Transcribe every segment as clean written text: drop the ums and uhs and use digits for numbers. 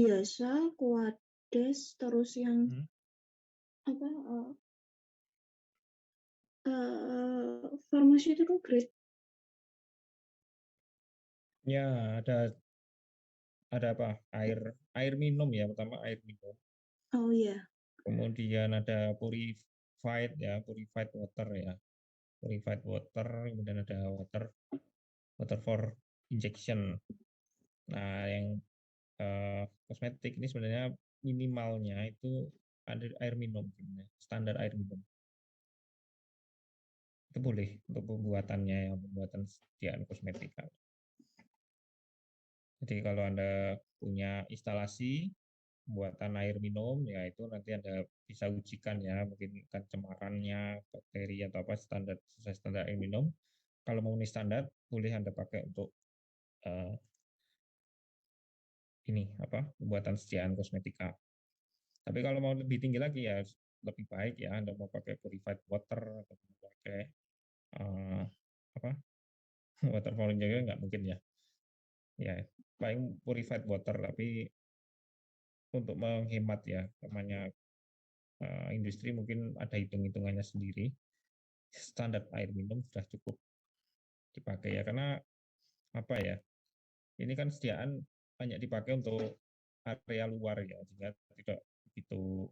biasa, Kuades, terus yang apa pharmaceutical grade. Ya, ada apa? Air minum ya, pertama air minum. Oh iya. Kemudian ada purified water ya. Purified water, kemudian ada water for injection. Nah, yang kosmetik ini sebenarnya minimalnya itu ada air minum, standar air minum. Itu boleh untuk pembuatannya, pembuatan sediaan kosmetika. Jadi kalau Anda punya instalasi pembuatan air minum, ya itu nanti Anda bisa ujikan ya, mungkin pencemarannya, bakteri atau apa sesuai standar air minum. Kalau memenuhi standar, boleh Anda pakai untuk pembuatan sediaan kosmetika. Tapi kalau mau lebih tinggi lagi ya lebih baik ya Anda mau pakai purified water atau mau pakai water for injection nggak mungkin ya. Ya paling purified water, tapi untuk menghemat ya namanya industri mungkin ada hitung-hitungannya sendiri. Standar air minum sudah cukup dipakai ya, karena apa ya? Ini kan sediaan banyak dipakai untuk area luar ya, sehingga tidak begitu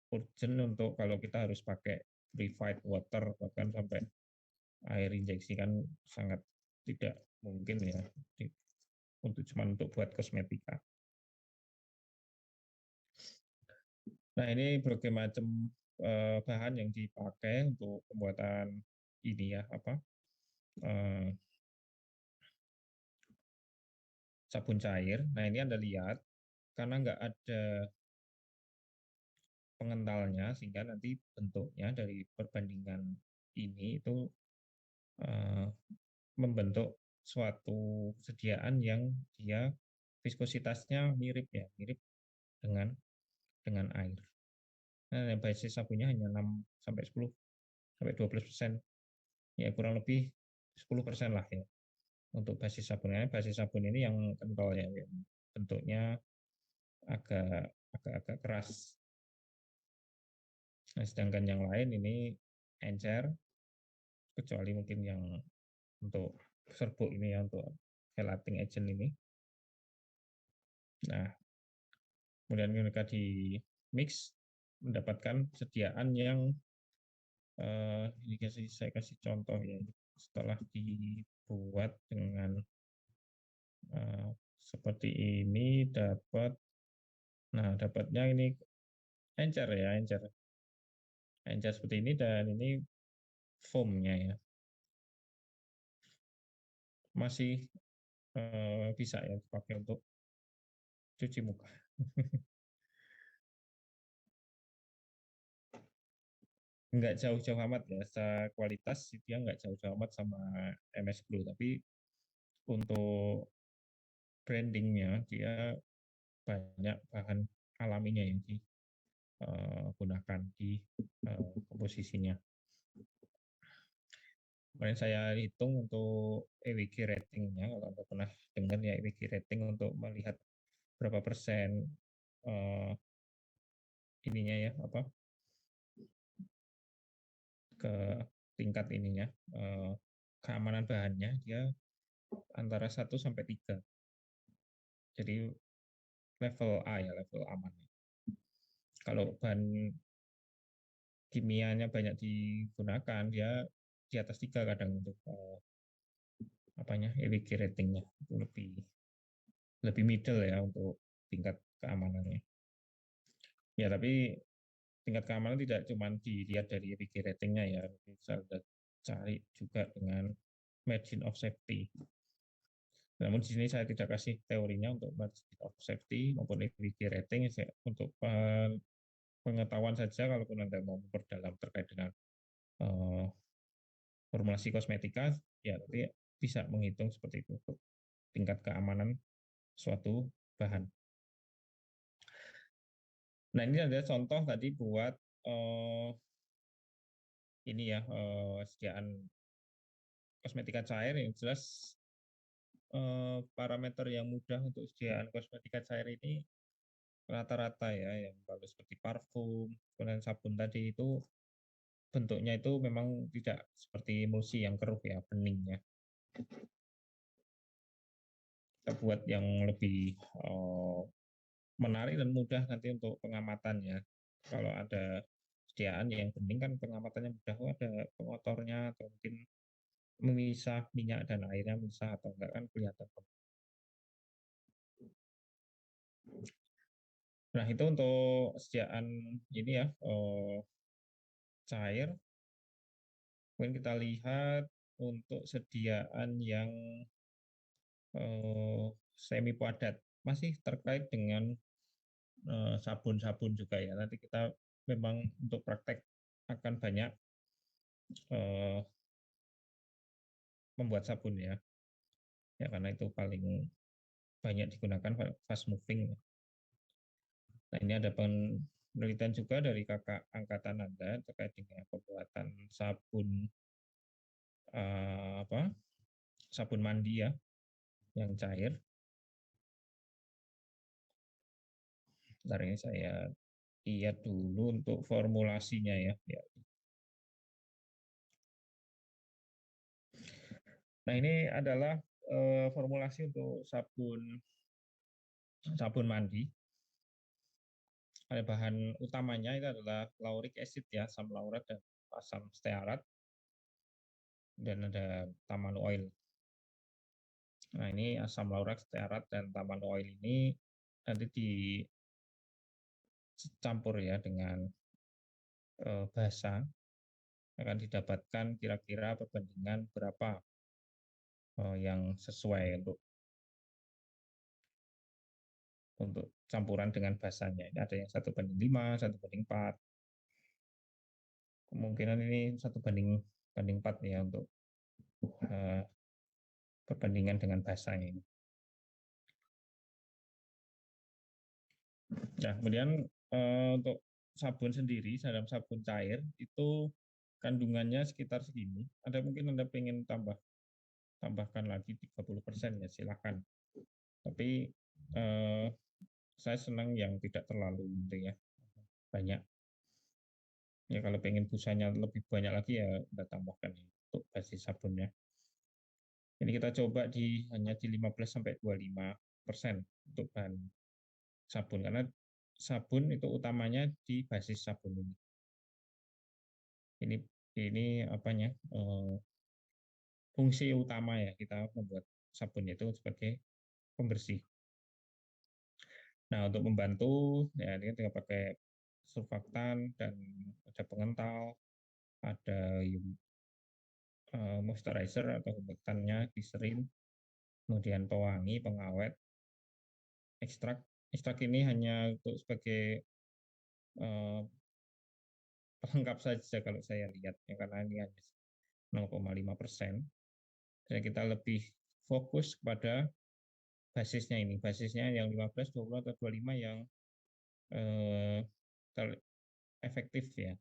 urgent untuk kalau kita harus pakai purified water, bahkan sampai air injeksi kan sangat tidak mungkin ya untuk buat kosmetika. Nah, ini berbagai macam bahan yang dipakai untuk pembuatan ini ya, sabun cair. Nah, ini Anda lihat karena nggak ada pengentalnya, sehingga nanti bentuknya dari perbandingan ini itu membentuk suatu sediaan yang dia viskositasnya mirip dengan air. Nah, basis sabunnya hanya 6 sampai 10 sampai 12%. Ya kurang lebih 10% lah ya. Untuk basis sabunnya, basis sabun ini yang kental ya, bentuknya agak keras. Nah, sedangkan yang lain ini encer, kecuali mungkin yang untuk serbuk ini ya, untuk gelatin agent ini. Nah, kemudian mereka di mix mendapatkan sediaan yang ini saya kasih contoh ya, setelah dibuat dengan seperti ini dapatnya ini encer seperti ini, dan ini foamnya ya masih bisa ya dipakai untuk cuci muka. Nggak jauh-jauh amat ya, secara kualitas dia nggak jauh-jauh amat sama MS Glow, tapi untuk brandingnya dia banyak bahan alaminya yang digunakan di komposisinya. Kemarin saya hitung untuk EWG ratingnya, kalau Anda pernah dengar ya EWG rating untuk melihat berapa persen ininya ya ke tingkat ininya keamanan bahannya, dia antara 1 sampai 3. Jadi level A ya, level aman. Kalau bahan kimianya banyak digunakan, dia di atas 3 kadang untuk EWG ratingnya itu lebih middle ya untuk tingkat keamanannya. Ya, tapi tingkat keamanan tidak cuma dilihat dari EWG ratingnya ya, bisa cari juga dengan margin of safety. Namun di sini saya tidak kasih teorinya untuk margin of safety maupun EWG rating, untuk pengetahuan saja. Kalaupun Anda mau memperdalam terkait dengan formulasi kosmetika, ya nanti bisa menghitung seperti itu untuk tingkat keamanan suatu bahan. Nah, ini ada contoh tadi buat ini ya, sediaan kosmetika cair yang jelas parameter yang mudah untuk sediaan kosmetika cair ini rata-rata ya, yang kalau seperti parfum, kemudian sabun tadi itu bentuknya itu memang tidak seperti emulsi yang keruh ya, bening ya. Kita buat yang lebih menarik dan mudah nanti untuk pengamatannya. Kalau ada sediaan yang bening kan pengamatannya mudah, ada pengotornya atau mungkin memisah minyak dan airnya memisah atau enggak kan kelihatan. Nah itu untuk sediaan ini ya cair. Kemudian kita lihat untuk sediaan yang semi padat masih terkait dengan sabun-sabun juga ya. Nanti kita memang untuk praktek akan banyak membuat sabun ya. Ya karena itu paling banyak digunakan fast moving. Nah ini ada penelitian juga dari kakak angkatan Anda terkait dengan pembuatan sabun sabun mandi ya yang cair. Bentar ini saya lihat dulu untuk formulasinya ya. Nah ini adalah formulasi untuk sabun mandi. Ada bahan utamanya itu adalah lauric acid ya, asam laurat dan asam stearat, dan ada taman oil. Nah ini asam laurat, stearat, dan taman oil ini nanti dicampur ya dengan basa, akan didapatkan kira-kira perbandingan berapa yang sesuai untuk campuran dengan basanya. Ini ada yang 1:5, 1:4. Kemungkinan ini 1:4 ya untuk perbandingan dengan basanya ini. Nah, kemudian untuk sabun sendiri, dalam sabun cair itu kandungannya sekitar segini. Ada mungkin Anda pengen tambahkan lagi 30% ya silakan. Tapi saya senang yang tidak terlalu ya banyak. Ya kalau pengen busanya lebih banyak lagi ya kita tambahkan untuk basis sabunnya. Ini kita coba hanya di 15-25% untuk bahan sabun karena sabun itu utamanya di basis sabun ini. Ini apanya? Fungsi utama ya kita membuat sabun itu sebagai pembersih. Nah, untuk membantu ya ini kita pakai surfaktan dan ada pengental, ada moisturizer atau humektannya, gliserin, kemudian pewangi, pengawet, ekstrak. Ekstrak ini hanya untuk sebagai pelengkap saja kalau saya lihat ya karena ini hanya 0,5%. Jadi kita lebih fokus kepada basisnya ini. Basisnya yang 15, 20 atau 25 yang efektif ya.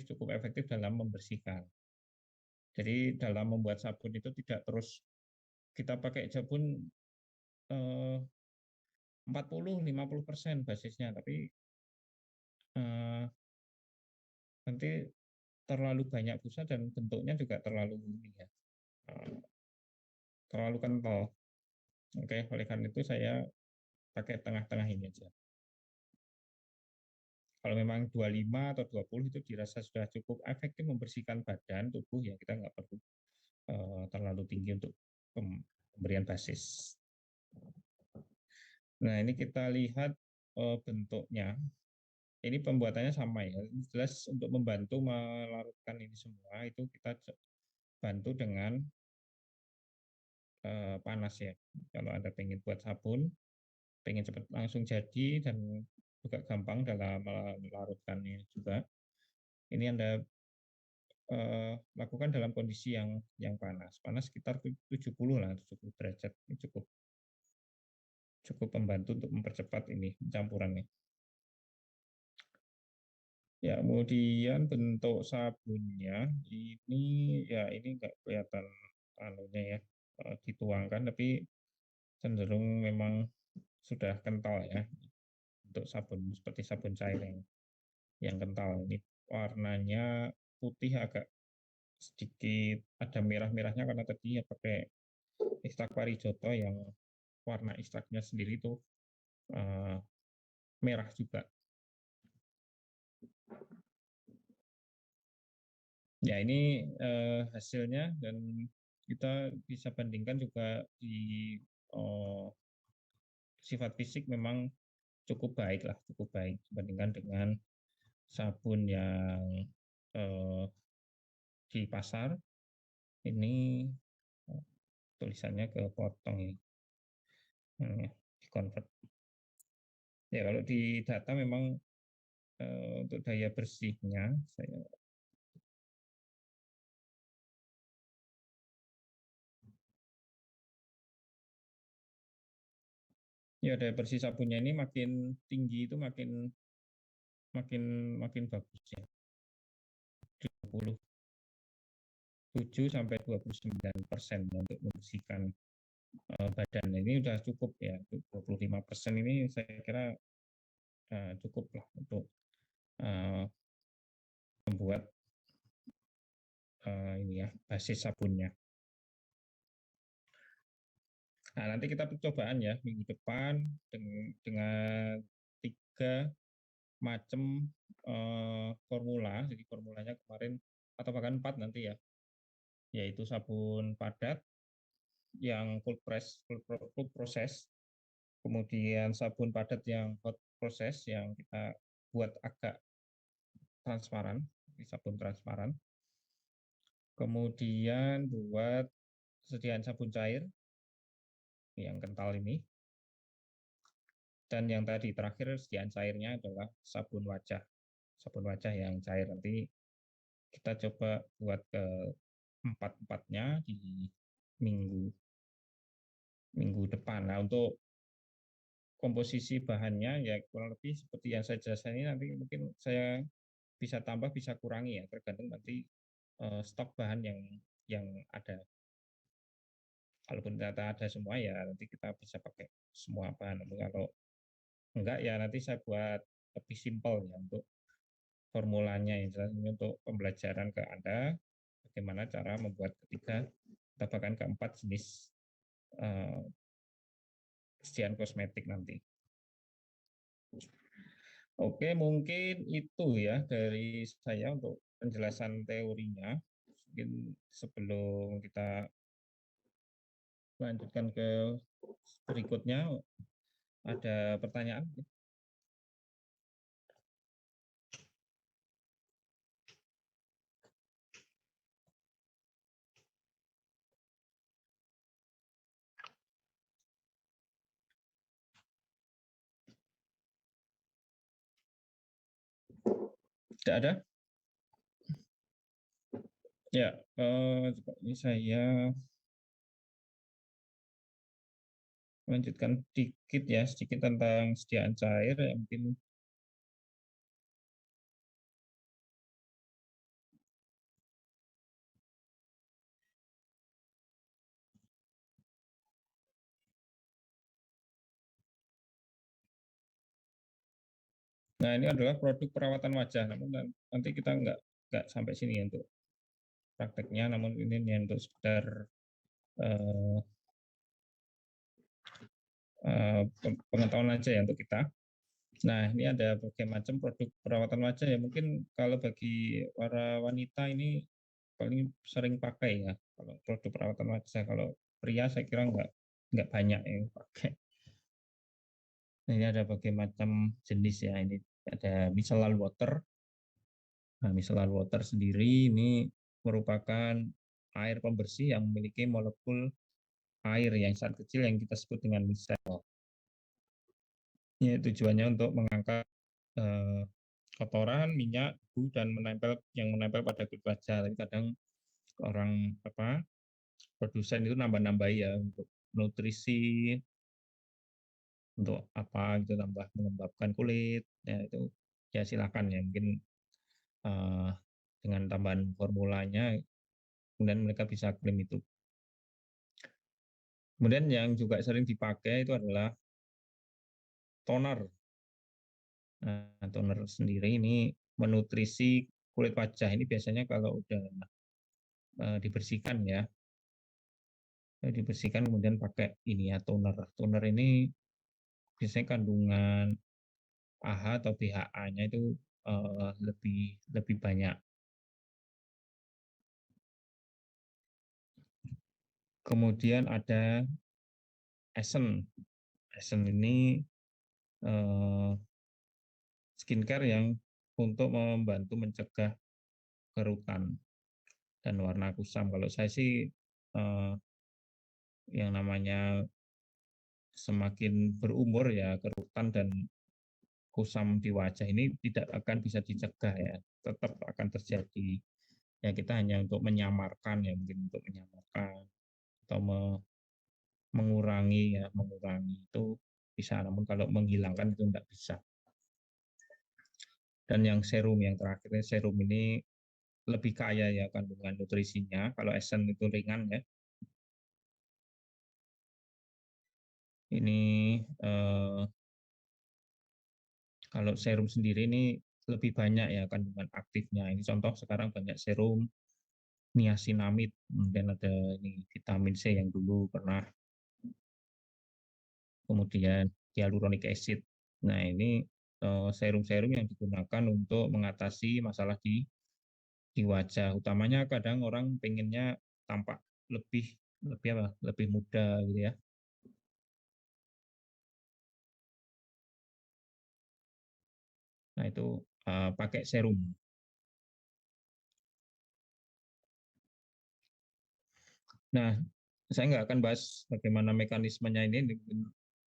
Cukup efektif dalam membersihkan. Jadi dalam membuat sabun itu tidak terus kita pakai sabun 40-50% basisnya, tapi nanti terlalu banyak busa dan bentuknya juga terlalu ya, terlalu kental. Oke, oleh karena itu saya pakai tengah-tengah ini aja. Kalau memang 25 atau 20 itu dirasa sudah cukup efektif membersihkan badan tubuh ya kita nggak perlu terlalu tinggi untuk pemberian basis. Nah ini kita lihat bentuknya. Ini pembuatannya sama ya. Jelas untuk membantu melarutkan ini semua itu kita bantu dengan panas ya. Kalau Anda pengen buat sabun, pengen cepat langsung jadi dan juga gampang dalam melarutkannya juga. Ini Anda lakukan dalam kondisi yang panas. Panas sekitar 70 lah, 70 derajat. Ini cukup membantu untuk mempercepat ini campurannya. Ya, kemudian bentuk sabunnya ini ya ini nggak kelihatan anunya ya. dituangkan, tapi cenderung memang sudah kental ya untuk sabun seperti sabun cair yang kental. Ini warnanya putih, agak sedikit ada merah-merahnya karena tadi ya pakai ekstrak parijoto yang warna ekstraknya sendiri itu merah juga. Ya ini hasilnya, dan kita bisa bandingkan juga di sifat fisik memang cukup baik lah, cukup baik dibandingkan dengan sabun yang di pasar. Ini tulisannya kepotong ini, di convert. Ya kalau di data memang untuk daya bersihnya saya ya daya bersih sabunnya ini makin tinggi itu makin makin makin bagus ya. 27-29% untuk membersihkan badan. Ini sudah cukup ya. 25% ini saya kira cukup lah untuk membuat ini ya basis sabunnya. Nah, nanti kita percobaan ya minggu depan dengan 3 macam formula. Jadi formulanya kemarin atau bahkan 4 nanti ya, yaitu sabun padat yang cold process, kemudian sabun padat yang hot process yang kita buat agak transparan, sabun transparan, kemudian buat sediaan sabun cair yang kental ini, dan yang tadi terakhir sediaan cairnya adalah sabun wajah yang cair. Nanti kita coba buat ke empat-empatnya di minggu depan. Nah, untuk komposisi bahannya ya kurang lebih seperti yang saya jelaskan ini, nanti mungkin saya bisa tambah bisa kurangi ya, tergantung nanti stok bahan yang ada. Kalaupun ternyata ada semua ya nanti kita bisa pakai semua bahan. Kalau enggak ya nanti saya buat lebih simpel ya untuk formulanya. Ini untuk pembelajaran ke Anda bagaimana cara membuat ketiga atau bahkan keempat jenis sediaan kosmetik nanti. Oke, mungkin itu ya dari saya untuk penjelasan teorinya. Mungkin sebelum kita lanjutkan ke berikutnya, ada pertanyaan? Tidak ada? Ya, ini saya lanjutkan sedikit tentang sediaan cair ya, mungkin. Nah, ini adalah produk perawatan wajah, namun nanti kita nggak sampai sini untuk prakteknya, namun ini untuk sekedar pengetahuan aja ya untuk kita. Nah, ini ada berbagai macam produk perawatan wajah ya. Mungkin kalau bagi para wanita ini paling sering pakai ya kalau produk perawatan wajah. Kalau pria saya kira nggak banyak yang pakai. Nah, ini ada berbagai macam jenis ya. Ini ada micellar water. Nah, micellar water sendiri ini merupakan air pembersih yang memiliki molekul air yang sangat kecil yang kita sebut dengan micelle. Ini tujuannya untuk mengangkat kotoran, minyak, debu, dan menempel pada kulit wajah. Tapi kadang orang produsen itu nambah-nambah ya untuk nutrisi, untuk apa gitu, tambah mengembangkan kulit. Ya itu ya silakan ya, mungkin dengan tambahan formulanya kemudian mereka bisa klaim itu. Kemudian yang juga sering dipakai itu adalah toner. Nah, toner sendiri ini menutrisi kulit wajah. Ini biasanya kalau udah dibersihkan ya, dibersihkan kemudian pakai ini ya toner. Toner ini biasanya kandungan AHA atau BHA-nya itu lebih lebih banyak. Kemudian ada Essence. Essence ini skincare yang untuk membantu mencegah kerutan dan warna kusam. Kalau saya sih yang namanya semakin berumur ya kerutan dan kusam di wajah ini tidak akan bisa dicegah ya, tetap akan terjadi. Ya kita hanya untuk menyamarkan ya, mungkin untuk menyamarkan atau mengurangi ya, mengurangi itu bisa, namun kalau menghilangkan itu tidak bisa. Dan yang serum yang terakhir, serum ini lebih kaya ya kandungan nutrisinya. Kalau Essence itu ringan ya. Ini kalau serum sendiri ini lebih banyak ya kandungan aktifnya. Ini contoh sekarang banyak serum niacinamide, kemudian ada ini vitamin C yang dulu pernah, kemudian hyaluronic acid. Nah ini serum-serum yang digunakan untuk mengatasi masalah di wajah. Utamanya kadang orang pengennya tampak lebih lebih apa? Lebih muda gitu ya. Nah itu pakai serum. Nah, saya nggak akan bahas bagaimana mekanismenya ini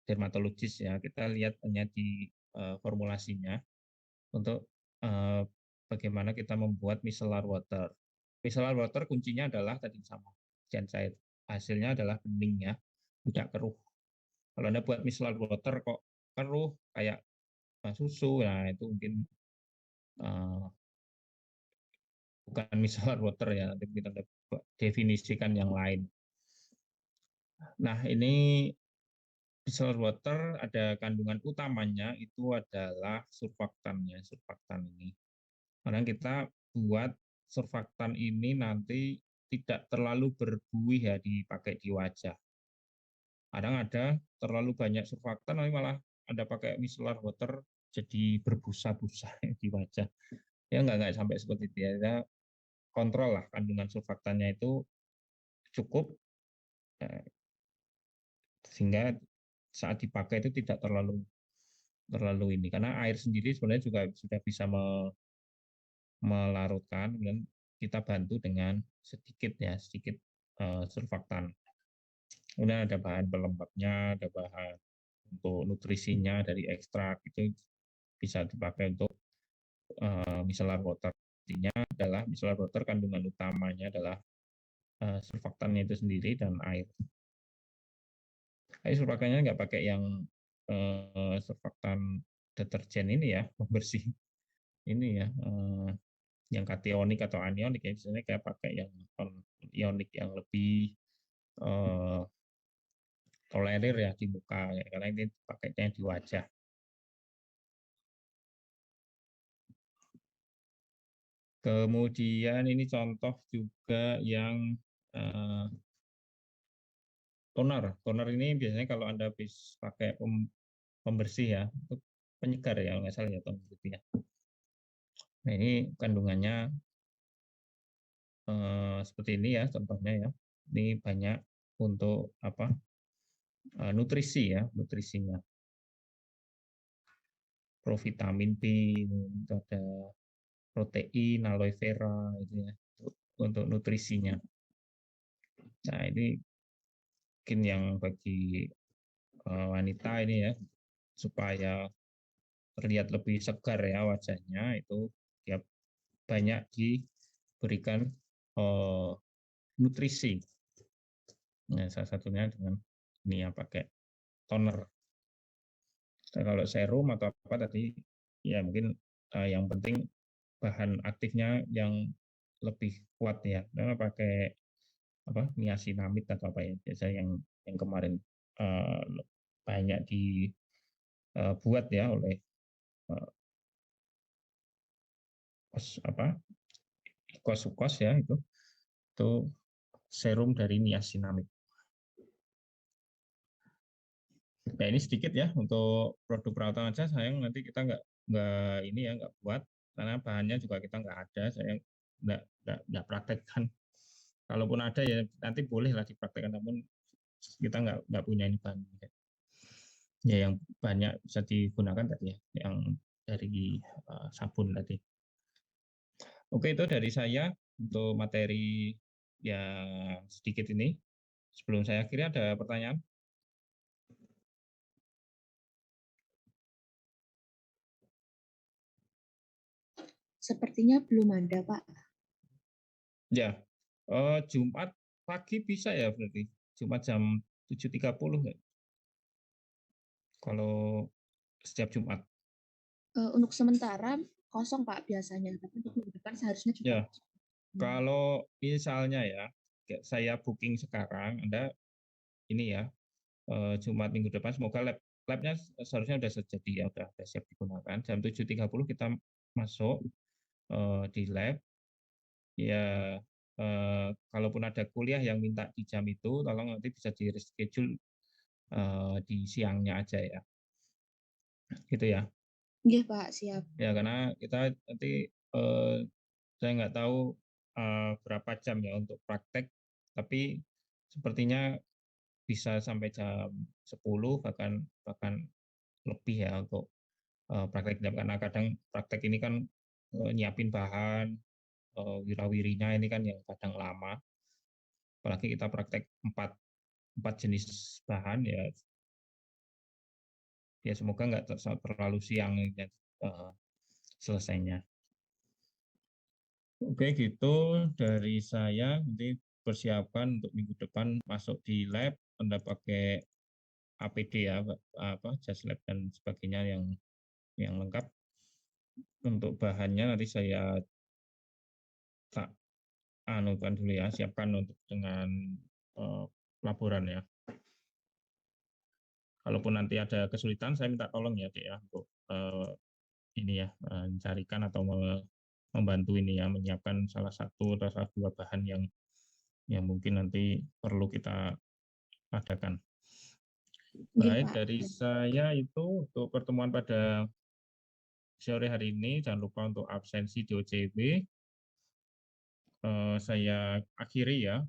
dermatologis ya. Kita lihat hanya di formulasinya untuk bagaimana kita membuat micellar water. Micellar water kuncinya adalah tadi sama hujan cair. Hasilnya adalah bening ya, tidak keruh. Kalau Anda buat micellar water kok keruh kayak susu, nah itu mungkin bukan micellar water ya, nanti kita definisikan yang lain. Nah, ini micellar water ada kandungan utamanya itu adalah surfaktan ya, surfaktan ini. Karena kita buat surfaktan ini nanti tidak terlalu berbuih ya dipakai di wajah. Kadang ada terlalu banyak surfaktan, nanti malah Anda pakai micellar water jadi berbusa-busa di wajah. Ya nggak sampai seperti itu ya. Kontrol lah kandungan surfaktannya itu cukup sehingga saat dipakai itu tidak terlalu terlalu ini, karena air sendiri sebenarnya juga sudah bisa melarutkan, kemudian kita bantu dengan sedikit ya sedikit surfaktan. Kemudian ada bahan pelembabnya, ada bahan untuk nutrisinya dari ekstrak, itu bisa dipakai untuk micellar water. Intinya adalah micellar water kandungan utamanya adalah surfaktannya itu sendiri dan air. Tapi surfaktannya nggak pakai yang surfaktan deterjen ini ya, pembersih ini ya, yang kationik atau anionik ya, biasanya kayak pakai yang ionik yang lebih tolerir ya di muka ya, karena ini pakainya di wajah. Kemudian ini contoh juga yang toner. Toner ini biasanya kalau Anda habis pakai pembersih ya, itu penyegar ya nggak salah ya toner itu ya. Nah ini kandungannya seperti ini ya contohnya ya. Ini banyak untuk apa? Nutrisi ya, nutrisinya. Provitamin B, itu ada protein, aloe vera itu ya untuk nutrisinya. Nah ini mungkin yang bagi wanita ini ya supaya terlihat lebih segar ya wajahnya, itu ya banyak diberikan nutrisi. Nah, salah satunya dengan ini ya pakai toner. Nah, kalau serum atau apa tadi ya mungkin yang penting bahan aktifnya yang lebih kuat ya. Karena pakai apa niacinamide atau apa ya biasanya yang yang kemarin banyak dibuat ya oleh Kos ya itu serum dari niacinamide. Nah ini sedikit ya untuk produk perawatan aja, sayang nanti kita nggak buat karena bahannya juga kita nggak ada, saya nggak praktekkan. Kalaupun ada ya nanti bolehlah dipraktekkan, namun kita nggak punya ini bahan. Ya yang banyak bisa digunakan tadi ya, yang dari sabun tadi. Oke, itu dari saya untuk materi yang sedikit ini. Sebelum saya akhiri, ada pertanyaan? Sepertinya belum ada, Pak. Ya, Jumat pagi bisa ya berarti. Jumat jam 7.30 nggak? Kalau setiap Jumat. Untuk sementara kosong, Pak, biasanya. Tapi untuk minggu depan seharusnya juga Ya, kosong. kalau misalnya ya, saya booking sekarang, Anda ini ya, Jumat minggu depan, semoga labnya seharusnya sudah terjadi ya, sudah siap digunakan. Jam 7.30 kita masuk di lab. Ya, kalaupun ada kuliah yang minta di jam itu, tolong nanti bisa di reschedule di siangnya aja ya. Gitu ya. Iya, Pak, siap. Ya, karena kita nanti saya nggak tahu berapa jam ya untuk praktek, tapi sepertinya bisa sampai jam 10 bahkan lebih ya untuk praktek jam, karena kadang praktek ini kan nyiapin bahan wirawirinya ini kan yang kadang lama, apalagi kita praktek empat jenis bahan ya semoga nggak terlalu siang selesainya. Oke, gitu dari saya. Nanti persiapkan untuk minggu depan masuk di lab, Anda pakai APD ya, jas lab dan sebagainya yang lengkap. Untuk bahannya nanti saya tak anukan dulu ya, siapkan untuk dengan laporan ya. Kalaupun nanti ada kesulitan, saya minta tolong ya, Dek ya, untuk ini ya, mencarikan atau membantu ini ya, menyiapkan salah satu atau salah dua bahan yang mungkin nanti perlu kita adakan. Baik, dari saya itu untuk pertemuan pada sore hari ini, jangan lupa untuk absensi di OJB. Saya akhiri ya.